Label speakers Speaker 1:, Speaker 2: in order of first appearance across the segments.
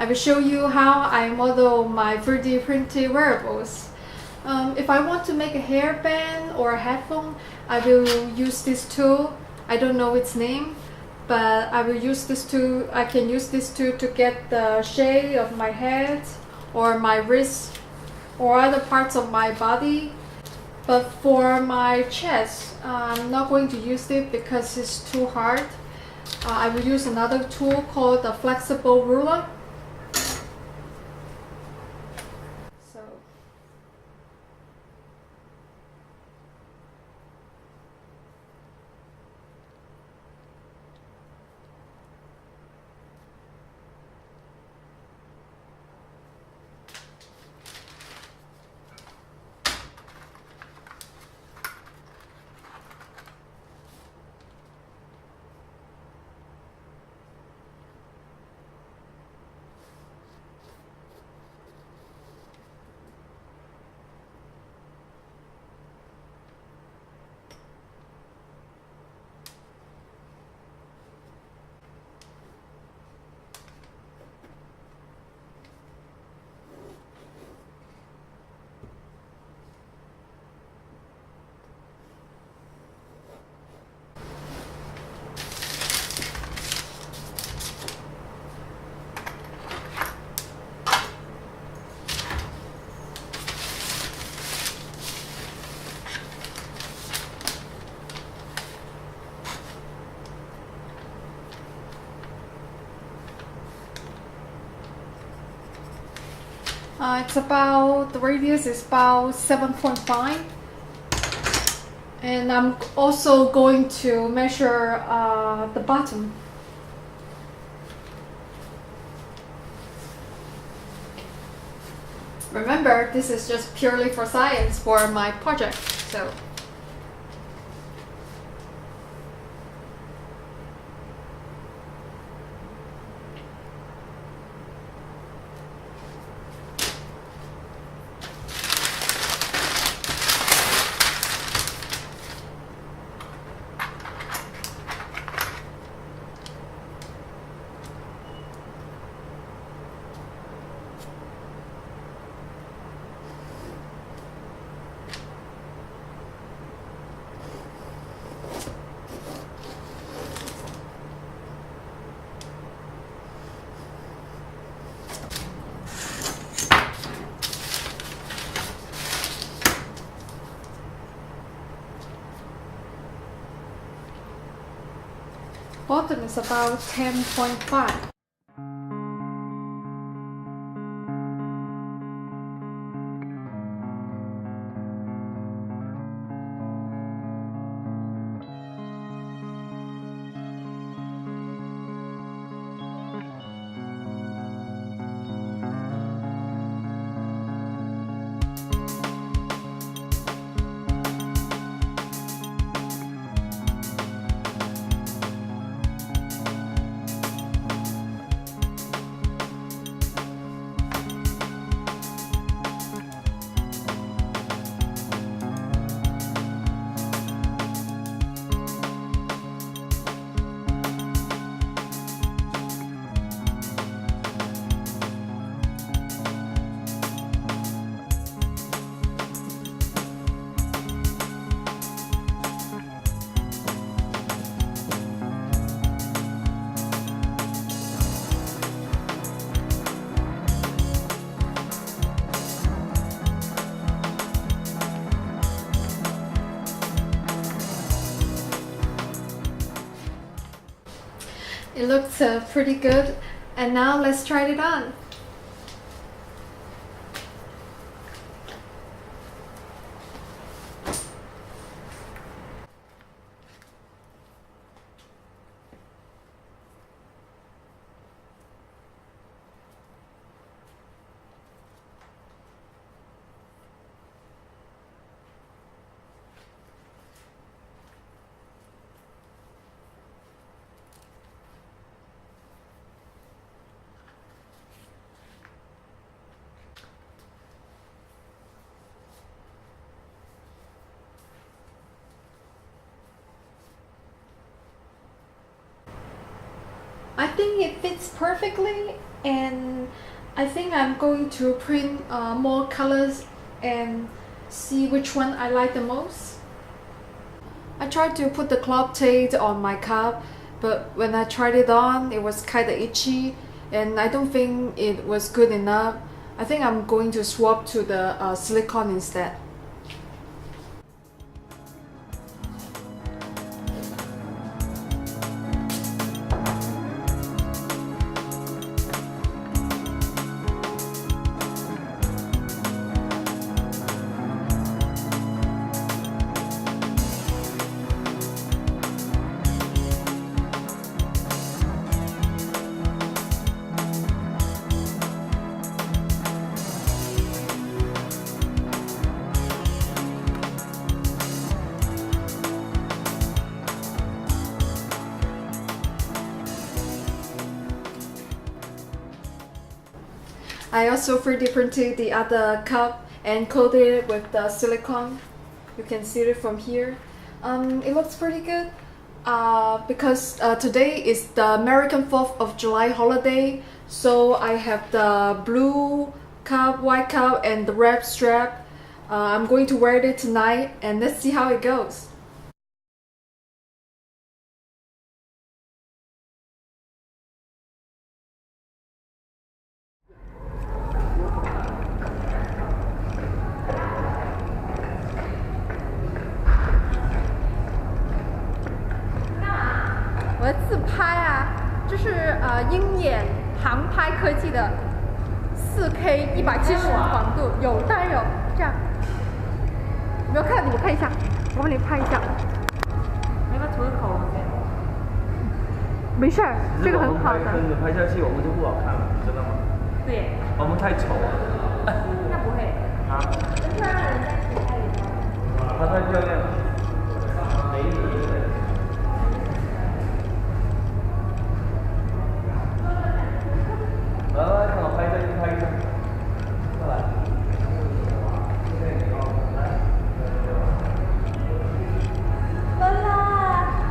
Speaker 1: I will show you how I model my 3D printed wearables. If I want to make a hairband or a headphone, I will use this tool. I don't know its name, but I will use this tool. I can use this tool to get the shape of my head or my wrist or other parts of my body. But for my chest, I'm not going to use it because it's too hard. I will use another tool called the flexible ruler. So the radius is about 7.5, and I'm also going to measure the bottom. Remember, this is just purely for science for my project, so. Bottom is about 10.5. It looks pretty good, and now let's try it on. I think it fits perfectly, and I think I'm going to print more colors and see which one I like the most. I tried to put the cloth tape on my cup, but when I tried it on, it was kind of itchy, and I don't think it was good enough. I think I'm going to swap to the silicone instead. I also 3D printed the other cup and coated it with the silicone. You can see it from here. It looks pretty good because today is the American 4th of July holiday, so I have the blue cup, white cup, and the red strap. I'm going to wear it tonight, and let's see how it goes.我的自拍啊，这是鹰眼航拍科技的4K 170广度，有当然有这样，有没有看？你们看一下，我帮你拍一下。
Speaker 2: 那个涂个口红先。
Speaker 1: 没事儿，这个很好的。
Speaker 3: 跟着拍下去，我们就不好看了，知道吗？
Speaker 2: 对。
Speaker 3: 我们太丑了。
Speaker 2: 那不会。
Speaker 3: 啊？
Speaker 2: 真的让人家自己拍一张。
Speaker 3: 她太漂亮了，美女。来，看我拍一张，拍一张，过来。
Speaker 1: 来啦，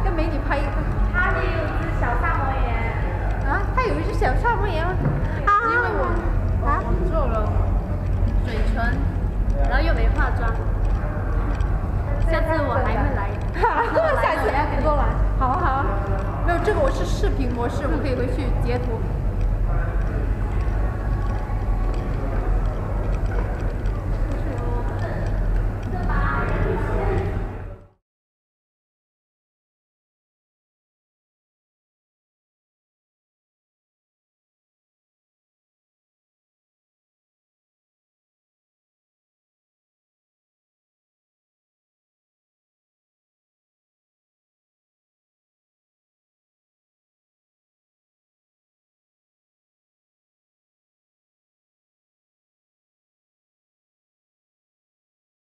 Speaker 1: 跟美女拍一个。
Speaker 2: 他也有一只小萨摩耶。
Speaker 1: 啊，他有一只小萨摩耶吗？
Speaker 2: 因为我做了嘴唇，然后又没化妆。下次我还会来。
Speaker 1: 下次要给多来。好啊好啊，没有这个我是视频模式，我可以回去截图。